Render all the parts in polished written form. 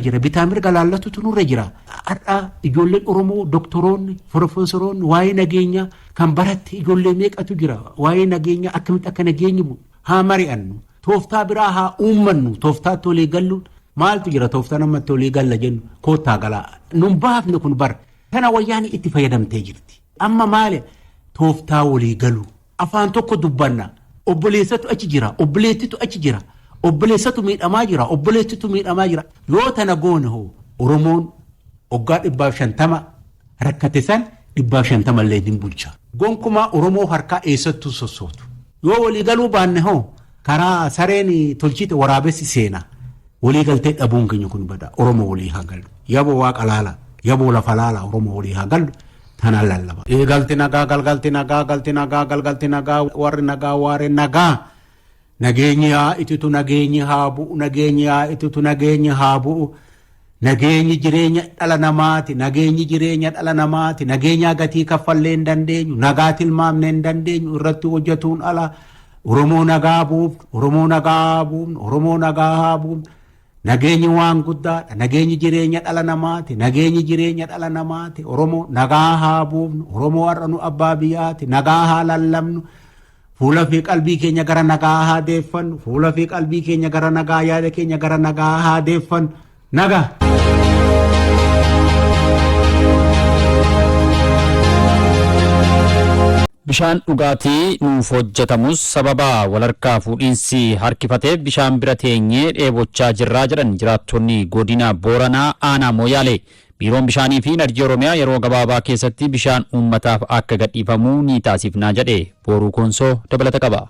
jira bitaamir galaalatu tunurra jira adha ijoolleen oromoo doktoroonni profesoroonni waa'ee nageenya kan baratti ijoollee meeqatu jira waa'ee nageenya akkamitti akka nageenyi bu haa mari'annu tooftaa biraa haa uummannu tooftaa tolee galluun maaltu jira tooftaa namatti tolee galla jennu koottaa galaa nun baafne kun bar kana wayyaani itti fayyadamtee jirti amma maali tooftaa walii galuu afaan tokko dubbanna obboleessatu achi jira obboleettitu achi jira obboleessatu miidhamaa jira obboleettitu miidhamaa jira yoo tana goone hoo oromoon waggaa 150 rakkate san 150 illee hin bulcha gonkumaa oromoo harkaa eessattuu sossootu yoo walii galuu baanne hoo karaa sareen tolchite waraabessi seena walii galtee dhabuun keenya kun bada oromoo walii haa galu yaboo waaqa laala yaboo lafa laala oromoo walii haa galu tana lallaba galti nagaa galgalti nagaa galti nagaa galgalti nagaa warri nagaa waare nagaa nageenyi haa ititu nageenyi haa bu'u nageenyi haa ititu nageenyi haa bu'u nageenyi jireenya dhala namaati nageenyi jireenya dhala namaati nageenyaa gatii kaffallee hin dandeenyu nagaa tilmaamne hin dandeenyu irratti hojjetuun ala oromoo nagaa buufnu oromoo nagaa buufnu oromoo nagaa haa buufnu nageenyi waan guddaadha nageenyi jireenya dhala namaati nageenyi jireenya dhala namaati oromoo nagaa haa buufnu oromoo har'a nu abbaa biyyaati nagaa haa lallabnu fuula fi qalbii keenya gara nagaa haa deeffannu fuula fi qalbii keenya gara nagaa yaada keenya gara nagaa haa deeffannu nagaa Bishaan dhugaatii nuuf hojjetamus sababa walharkaa fuudhiinsi harkifateef bishaan bira teenyee dheebochaa jirraa jedhan jiraattonni godina Booranaa aanaa Mooyaalee. Biiroon bishaanii fi enerjii Oromiyaa yeroo gabaabaa keessatti bishaan uummataaf akka gadhiifamu ni taasifnaa jedhe Booruu Koonsoo dabalata qaba.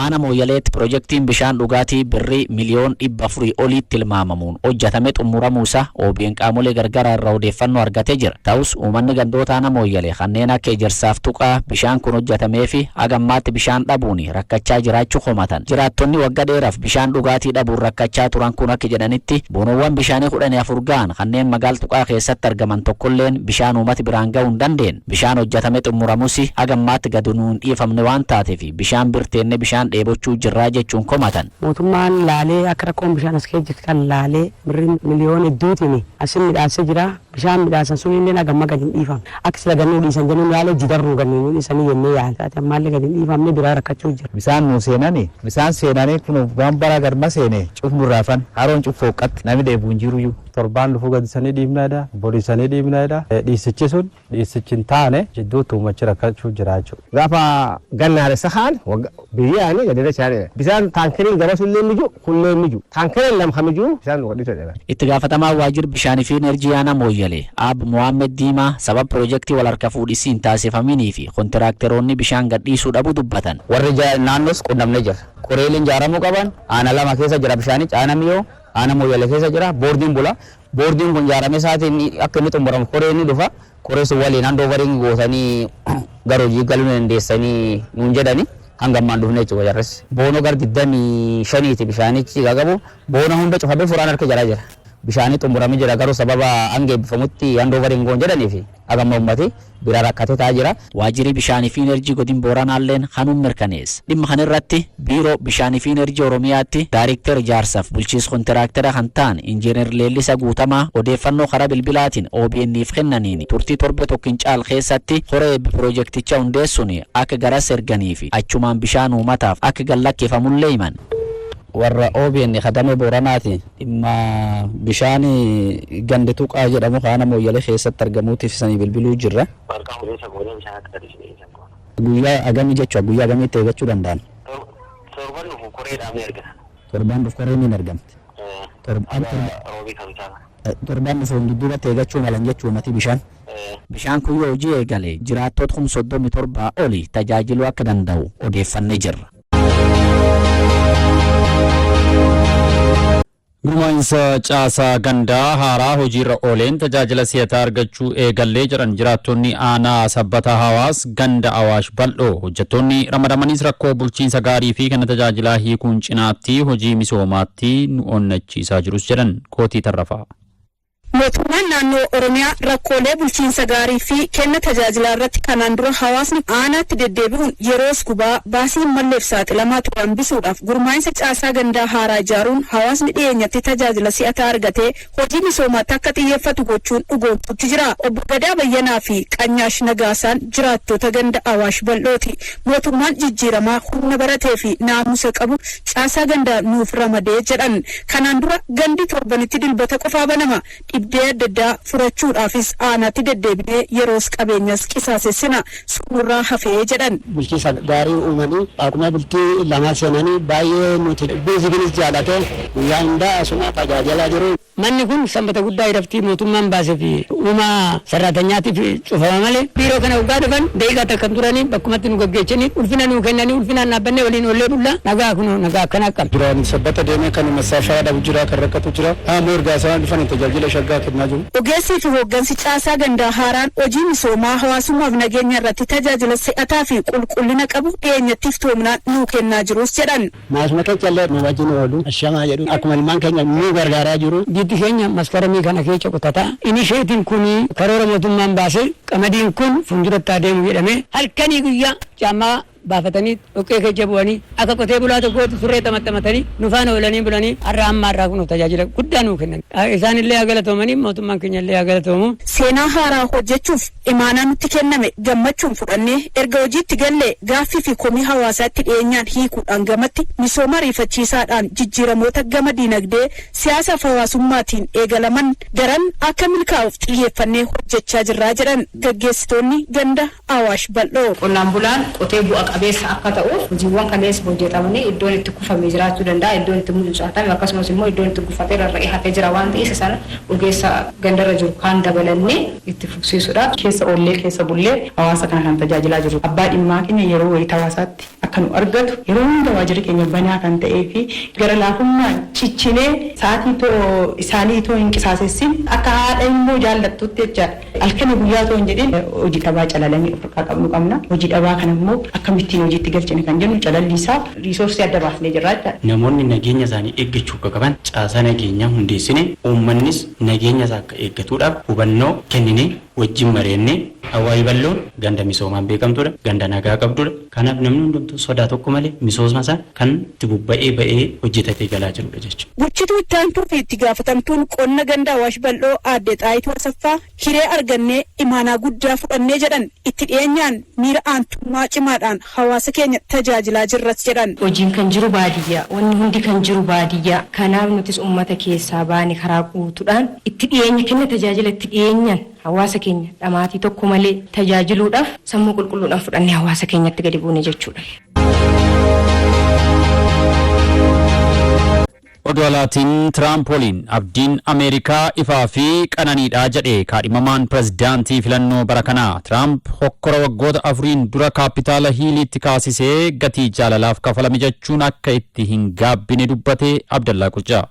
Ana Mooyaleetti piroojeektiin bishaan dhugaatii birrii miliyoon 400 oliitti tilmaamamuun hojjetame xumuramuusaa OBN qaamolee gargaraa irraa odeeffannoo argatee jira. Ta'us uummanni gandoota Ana Mooyalee kanneen akka ejersaaf tuqaa bishaan kun hojjetamee fi hagammaatti bishaan dhabuun rakkachaa jiraachuu komatan. Jiraattonni waggaa dheeraaf bishaan dhugaatii dhabuun rakkachaa turan kun akka jedhanitti boonowwan bishaanii 14 ga'an kanneen magaal tuqaa keessatti argaman tokkolleen bishaan uummati biraan ga'uu hin dandeenye. Bishaan hojjetame xumuramus hagammaatti gadi nuun dhiifamne waan taateef bishaan birteenne bishaan dheebochuu jirraa jechuun komatan. Mootummaan laalee akka rakkoon bishaan as keessa kan laalee birrii miliyoona hedduutiin asin midhaasee jira. Bishaan midhaasan sun illee nagamma gadi hin dhiifamne. Akka sila gannuu dhiisan jennuun yaalee jidarruu gannuu dhiisanii jennee yaala. Ammaallee gadi hin dhiifamne biraa rakkachuu jira. Bishaan nu seenanii kun waan bara garma seene cufnu raafan haroon cuffooqqatti namni dheebuu hin jiruyyuu. Torbaan dhufuu gadisanii dhiibnaadha. Borisanii dhiibnaadha. Dhiisichi sun dhiisichi hin taane jidduutti uumachi rakkachuu jira jechuudha. Gaafa gannaalessa kaan biyyaanii gadira chaane bishaan taankiriin gaba sullee miju kullee miju taankiriin lam miju bishaan godhito jedha. Itti gaafatamaa waajjira bishaanii fi enerjii Aanaa Mooyyalee Ab Muhammed Diimaa sababa piroojeektii walharka fuudhinsi hin taasifaminii fi kontiraakteroonni bishaan gadhiisuu dhabuu dubbatan. Warri naannoos qunnamnee jira. Koreeliin ijaaramuu qaban Aanaa lama keessa jira bishaanichi Aanaa Miyoo Aanaa Mooyyalee keessa jira boordiin bula. Boordiin kun ijaaramee isaatiin akka inni xumuramu koreen dhufa. Koreessu waliin handoovariin gootanii gara hojii galuu dandeessanii nuun jedhani. Hangammaan dhufnee jechuudha jarres. Boonoo gar 25 bishaanichi qabu boona hunda cufamee furaan harka jala jira. Bishaanii xumuramee jira garuu sababa hangeeffamutti handoovariin goon jedhaniif hagamma uummati bira rakkatee taa'aa jira. Waajjirri bishaanii fi enerjii godina Booranaalleen kanuun mirkaneessa. Dhimma kanarratti biiroo bishaanii fi enerjii Oromiyaatti daayiriktar ijaarsaaf bulchiinsa kontiraaktara kan ta'an injiinar Leellisaa Guutamaa odeeffannoo karaa bilbilaatiin OBN'if kennaniin turtii torbe tokkiin caal keessatti horee piroojeektichaa hundeessuun akka garas erganii fi achumaan bishaan uummataaf akka gallakkeeffamullee himan. Warra OBN kadame Booranaati dhimma bishaan gandi tuqaa jedhamu Aanaa Mooyyalee keessatti argamuutiif isanii bilbiluu jirra. Guyyaa agamii jechuudha guyyaa agamii itti eeggachuu danda'an. Torban dhufu koreedhaan ni argama. Torban dhufu koreen ni argamti. Torban dhufu dudduubatti eeggachuu malan jechuu mati bishaan. Bishaan kun yoo hojii eegale jiraattota 37 oli tajaajiluu akka danda'u odeeffannee jirra. Gurmaa'insa caasaa gandaa haaraa hojiirra ooleen tajaajila si'ataa argachuu eegallee jedhan jiraattonni aanaa sabbata hawaas ganda awaash bal'oo hojjettoonni ramadamanis rakkoo bulchiinsa gaarii fi kana tajaajilaa hiikuun cinaatti hojii misoomaatti nu onnachiisaa jirus jedhan Kootii Tarrafaa. mootummaan naannoo Oromiyaa rakkoolee bulchiinsa gaarii fi kenna tajaajilaa irratti kanaan dura hawaasni aanaatti deddeebi'uun yeroos gubaa baasii malleef saaxilamaa ture hambisuudhaaf gurmaa'insa caasaa gandaa haaraa ijaaruun hawaasni dhiyeenyatti tajaajila si'ataa argatee hojii misoomaatti akka xiyyeeffatu gochuun dhugoomtutti jira. Obbo Gadaa Bayyanaa fi Qanyaash Nagaasaan jiraattota ganda Awaash Bal'ooti. Mootummaan jijjiiramaa humna baratee fi naamusa qabu caasaa gandaa nuuf ramadee jedhan. Kanaan dura gandi torbanitti dilbata qofaa banama. Dhibdee adda addaa furachuudhaafis aanaatti deddeebinee yeroos qabeenyas qisaasessina suuraa hafee jedhan. Bulchiinsa gaarii uumanii akkuma bultii lama seenanii baay'ee nuti beeksinis jaallatee guyyaa hundaa asuma tajaajilaa jiru. Manni kun sanbata guddaa irratti mootummaan baasee fi uumaa sararatanyaatiif cufama malee biiroo kana waggaa dhufan daqiiqaa takka turanii bakkumatti nu gaggeessanii ulfina nu kennanii ulfinaan dhaabbannee waliin ollee bulla nagaa kun nagaa akkana akkam. Duraan sabbata deemee kan masaafaa dhabu jira kan rakkatu jira. Ammoo ergaa isaan dhufan tajaajila shaggaa kennaa jiru. Ogeessii fi hooggansi caasaa gandaa haaraan hojii misoomaa hawaasummaaf nageenya irratti tajaajila si'ataa fi qulqullina qabu dhiyeenyattiif toomnaan nu kennaa jirus jedhan. Maasuma keechallee nu wajjin oolu ashamaa jedhu akkuma ilmaan keenya nu gargaaraa jiru. Giddi keenya maskaramii kana keessa qotata. Inisheetiin kun karoora mootummaan baase qamadiin kun fuulduratti adeemu jedhame halkanii guyyaa caammaa baafatanii dhoqqee keessa bu'anii akka qotee bulaa tokkootti surree xamaxamatanii nufaana oolanii bulanii har'a amma har'aa kun tajaajila guddaa nuu kennan. Isaanillee haa galatoomanii mootummaan keenyallee haa galatoomu. Seenaa haaraa hojjechuuf imaanaa nutti kenname gammachuun fudhannee erga hojiitti gallee gaaffii fi komii hawaasaatti dhiyeenyaan hiikuudhaan gamatti misooma ariifachiisaadhaan jijjiiramoota gama diinagdee siyaasaaf hawaasummaatiin eegalaman daran akka milkaa'uuf xiyyeeffannee hojjechaa jirraa jedhan gaggeessitoonni ganda Awaash Bal'oo. Qonnaan bulaan qotee bu'a qabeessa akka ta'uuf hojiiwwan kaleessa hojjetamanii iddoon itti kufamee jiraachuu danda'a, iddoon itti mul'atame akkasumas immoo iddoon itti gufatee rarra'ee hafee jira waan ta'eef sana ogeessa gandarra jiru kaan dabalannee itti fufsiisuudha. Keessa oollee keessa bullee hawaasa kana kan tajaajilaa jiru. Abbaa dhimmaa keenya yeroo wayita hawaasaatti akka nu argatu yeroo hunda waajjirri keenya banaa kan ta'ee fi gara laafummaan ciccinee sa'aatii isaanii itoo hin qisaasessin akka haadha immoo jaallattutti jechaadha. Halkanii guyyaa otoo hin jedhin hojii dhabaa calalanii of harkaa qabnu qabna. Hojii dhabaa kana immoo akkamittiin hojiitti galchine kan jennu calalliisaa riisoorsii adda baafnee jirra jechaadha. Namoonni nageenya isaanii eeggachuu qaban caasaa nageenyaa hundeessine uummannis nageenya isaa akka eeggatuudhaaf hubannoo kennine wajjin mareenne Awaash Bal'oon ganda misoomaan beekamtuudha, ganda nagaa qabduudha. Kanaaf namni hundumtuu sodaa tokko malee misooma isaa kan itti bubba'ee ba'ee hojjetatee galaa jirudha jechuudha. Bulchituu itti aantuu fi itti gaafatamtuun qonna ganda Awaash Bal'oo aadde Xaayituu Asaffaa hiree argannee imaanaa guddaa fudhannee jedhan itti dhiyeenyaan miira aantummaa cimaadhaan hawaasa keenya tajaajilaa jirras jedhan. Hojiin kan jiru baadiyyaa, wanni hundi kan jiru baadiyyaa. Kanaaf nutis uummata keessaa baane karaa guutuudhaan itti dhiyeenya kenna tajaajila itti dhiyeenyaan hawaasa keenya dhamaatii tokko malee tajaajiluudhaaf sammuu qulqulluudhaan fudhannee hawaasa keenyatti gadi buune jechuudha. Oduu alaatiin Tiraampoliin abdiin Ameerikaa ifaa fi qananiidha jedhe kaadhimamaan pirezidaantii filannoo bara kanaa. Tiraamp hokkora waggoota afuriin dura kaapitaala hiiliitti kaasisee gatii jaalalaaf kafalame jechuun akka itti hin gaabbine dubbate Abdallaa Quccaa.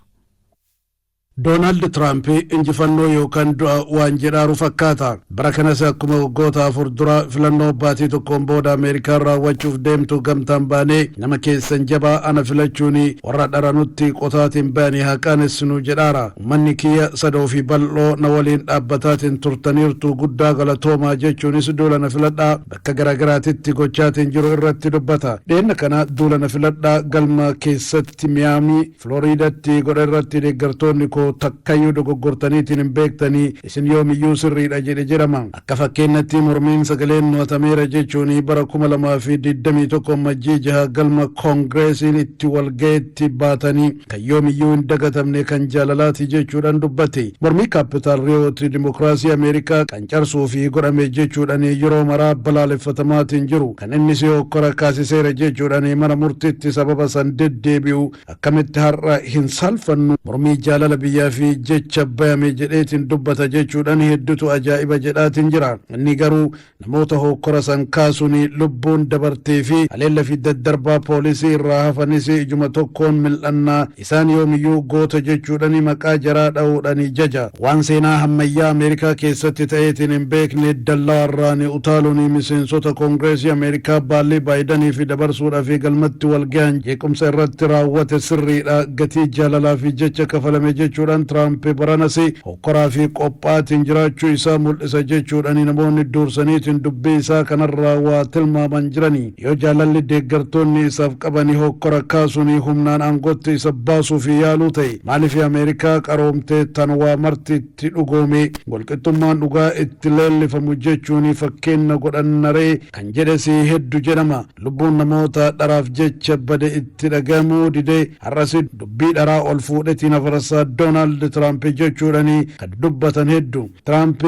Doonaald Tiraamp injifannoo yookaan du'a waan jedhaaru fakkaata. Bara kanas akkuma waggoota afur dura filannoo baatii tokkoon booda Ameerikaan raawwachuuf deemtu gamtaan baanee nama keessan jabaa ana filachuun warra dharanutti qotaatiin baanii haa qaanessinu jedhaara. Uummanni kiyya sadoo fi bal'oo na waliin dhaabbataatiin turtaniirtu guddaa galatoomaa jechuunis duula na filadhaa bakka garaagaraatitti gochaatiin jiru irratti dubbata. Dheenna kana duula na filadhaa galma keessatti Miyaamii Floriidatti godha irratti deeggartoonni koo takkayyuu dogoggortaniitiin hin beektanii isin yoomiyyuu sirriidha jedhe jedhama. Akka fakkeenyatti mormiin sagaleen mo'atameera jechuun bara 2021 majjii 6 galma koongireesiin itti walgayetti baatanii kan yoomiyyuu hin dagatamne kan jaalalaati jechuudhaan dubbate. Mormii kaapitaal riyooti dimokiraasii Ameerikaa qancarsuu fi godhame jechuudhaan yeroo maraa balaaleffatamaatiin jiru. Kan innis hokkora kaasiseera jechuudhaan mana murtiitti sababa san deddeebi'u akkamitti har'a hin salphannu mormii jaalala biyya fi jecha bayame jedheetiin dubbata jechuudhaan hedduutu ajaa'iba jedhaatiin jira. Inni garuu namoota hokkora san kaasuun lubbuun dabartee fi haleella fi daddarbaa poolisii irraa hafanis ijuma tokkoon mil'annaa isaan yoomiyyuu goota jechuudhaan maqaa jaraa dha'uudhaan jaja. Waan seenaa hammayyaa Ameerikaa keessatti ta'eetiin hin beekne dallaa irraan utaaluun miseensota koongireesii Ameerikaa baallee baayidanii fi dabarsuudhaa fi galmatti walgahan jeequmsa irratti raawwate sirriidha gatii jaalalaa fi jecha kafalame jechuudha. jechuudhaan Tiraamp baranas hokkoraa fi qophaatiin jiraachuu isaa mul'isa jechuudhaan namoonni dursaniitiin dubbii isaa kanarraa waa tilmaaman jiranii yoo jaalalli deeggartoonni isaaf qabanii hokkora kaasuun humnaan aangootti isa baasuuf yaaluu ta'e maaliif Ameerikaa qaroomtee tan waa marti itti dhugoome walqixxummaan dhugaa itti leellifamu jechuun fakkeenya godhannaree kan jedhes hedduu jedhama lubbuun namoota dharaaf jecha bade itti dhagahamuu didee har'as dubbii dharaa ol fuudhetiin afarsaa Doonaald Tiraamp jechuudhaan kan dubbatan hedduu Tiraamp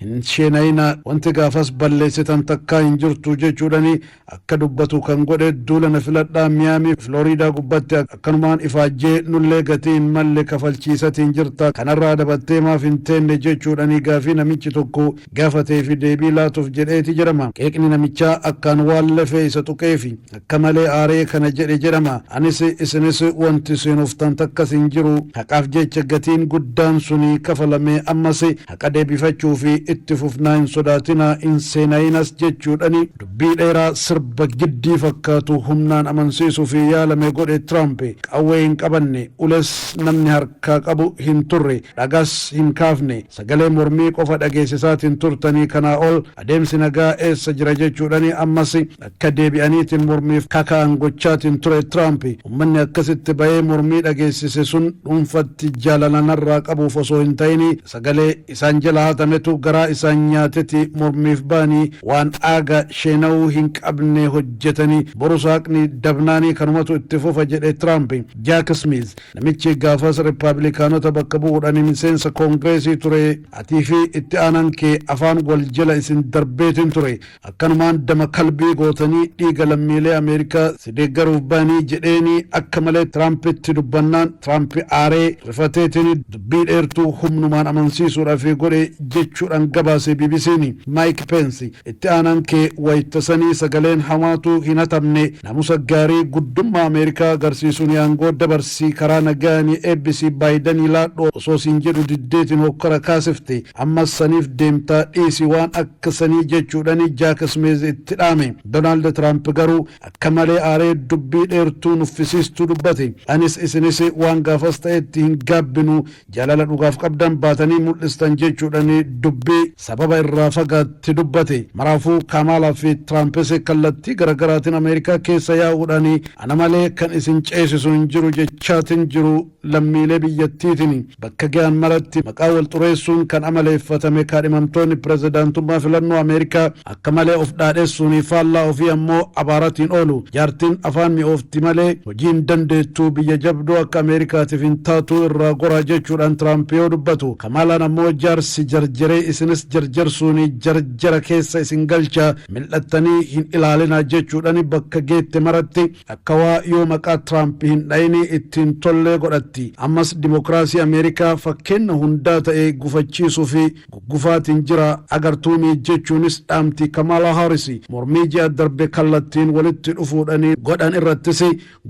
hin sheenayina wanti gaafas balleessitan takkaa hin jirtu jechuudhaan akka dubbatu kan godhe duulana filadhaa Miyaamii Filooriidaa gubbatti akkanumaan ifaajjee nullee gatii hin malle kafalchiisatiin jirta kanarraa dabattee maaf hin teenne jechuudhaan gaafii namichi tokko gaafatee fi deebii laatuuf jedheeti jedhama qeeqni namichaa akkaan waan lafee isa tuqeefi akka malee aaree kana jedhe jedhama anis isinis wanti isin uftan takkas hin jiru haqaaf jecha gatiin guddaan suni kafalamee ammas haqa deebifachuu fi itti fufnaa hin sodaatinaa hin seenayinas jechuudhani dubbii dheeraa sirba giddii fakkaatu humnaan amansiisuu fi yaalame godhe Tiraamp qawwee hin qabanne ules namni harkaa qabu hin turre dhagas hin kaafne sagalee mormii qofa dhageessisaatiin turtanii kanaa ol adeemsi nagaa eessa jira jechuudhani ammas akka deebi'aniitiin mormiif kaka'an gochaatiin ture Tiraamp ummanni akkasitti bahee mormii dhageessise sun dhuunfatti jaalalanarraa qabuuf osoo hin ta'ini sagalee isaan jala hatametu garaa isaan nyaateti mormiif baanii waan aaga sheenawuu hin qabne hojjetanii borusaaqni dabnaanii kanumatu itti fufa jedhe Tiraamp Jaak Smith namichi gaafas Rippaabilikaanota bakka bu'uudhaan miseensa koongireesii ture atii fi itti aanan kee afaan wal jala isin darbeetiin ture akkanumaan dama kalbii gootanii dhiiga lammiilee Ameerikaa si deeggaruuf baanii jedheeni akka malee Tiraampitti dubbannaan Tiraamp aaree rifateetiin dubbii dheertuu humnumaan amansiisuudhaaf godhe jechuudhaan gabaase BBC'n Mike Pence itti aanan kee waytasanii sagaleen hamaatu hin hatamne namusa gaarii guddummaa Ameerikaa agarsiisuun aangoo dabarsii karaa nagaanii eebbisii Baayidanii laadhoo osoo siin jedhu diddeetiin hokkora kaasifte ammas saniif deemtaa dhiisii waan akkasanii jechuudhaan Jaak Smith itti dhaame Doonaald Tiraamp garuu akka malee aaree dubbii dheertuu nuffisiistuu dubbate anis isinis waan gaafas ta'etti hin gaabbinu jaalala dhugaaf qabdan baatanii mul'istan jechuudhaan dubbii sababa irraa fagaatti dubbate maraafuu Kamalaa fi Tiraamp kallattii garaagaraatiin Ameerikaa keessa yaa'uudhaan ana malee kan isin ceesisu hin jiru jechaatiin jiru lammiilee biyyattiitiin bakka ga'an maratti maqaa wal xureessuun kan amaleeffatame kaadhimamtoonni pirezidaantummaa filannoo Ameerikaa akka malee of dhaadheessuun faallaa ofii ammoo abaaratiin oolu jaartiin afaan mi'oofti malee hojiin dandeettuu biyya jabduu akka Ameerikaatiif hin taatu irraa goraa jechuudhaan Tiraamp yoo dubbatu Kamalaan ammoo jaarsi jarjaree isinis jarjarsuun jarjara keessa isin galcha mil'attanii hin ilaalinaa jechuudhaan bakka geette maratti akka waa yoo maqaa Tiraamp hin dhayini ittiin tollee godhatti ammas dimokiraasii Ameerikaa fakkeenya hundaa ta'e gufachiisuu fi guggufaatiin jira agartuuni jechuunis dhaamti Kamala Harris mormii ji'a darbe kallattiin walitti dhufuudhaan godhan irrattis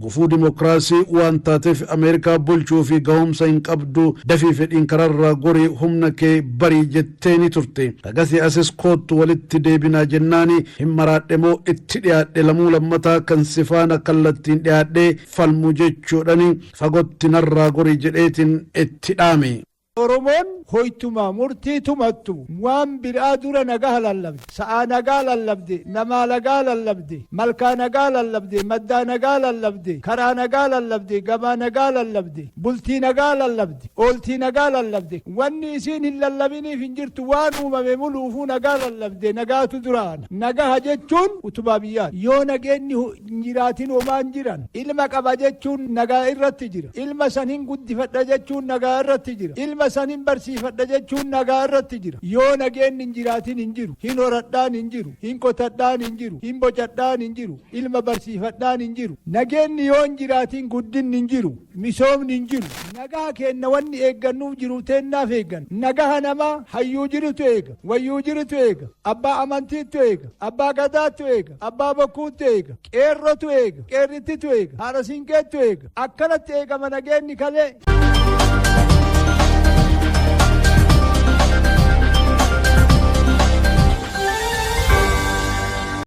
gufuu dimokiraasii waan taateef Ameerikaa bulchuu fi gahumsa hin qabdu dafii fedhiin kararraa gorii humna kee barii jetteeni turte tagasi asis kootu walitti deebinaa jennaani hin maraadhe moo itti dhiyaadhe lamuu lammataa kan sifaana kallattiin dhiyaadhe falmu jechuudhaan fagotti narraa gorii jedheetiin itti dhaame. Oromoon hoytuma murtii tumattu waan biraa dura nagaa lallabde sa'a nagaa lallabde namaa nagaa lallabde malkaa nagaa lallabde maddaa nagaa lallabde karaa nagaa lallabde gabaa nagaa lallabde bultii nagaa lallabde ooltii nagaa lallabde wanni isiin hin lallabiniif hin jirtu waan uumame muluufuu nagaa lallabde nagaatu duraan nagaa jechuun utubaa biyyaa yoo nageenni jiraatin homaan jiran ilma qaba jechuun nagaa irratti jira ilma sanin guddifadha jechuun nagaa irratti jira ilma sanin barsiifadha jechuun nagaa irratti jira yoo nageenni hin jiraatin hin jiru hin horadhaan hin jiru hin qotadhaan hin jiru hin bocadhaan hin jiru ilma barsiifadhaan hin jiru nageenni yoo hin jiraatin guddinni hin jiru misoomni hin jiru nagaa kenna wanni eeggannuuf jiru teennaaf eeggan nagaa namaa hayyuu jirutu eega wayyuu jirutu eega abbaa amantiitu eega abbaa gadaatu eega abbaa bokkuutu eega qeerrotu eega qeerrittitu eega haadha siinqeetu eega akkanatti eegama nageenni kalee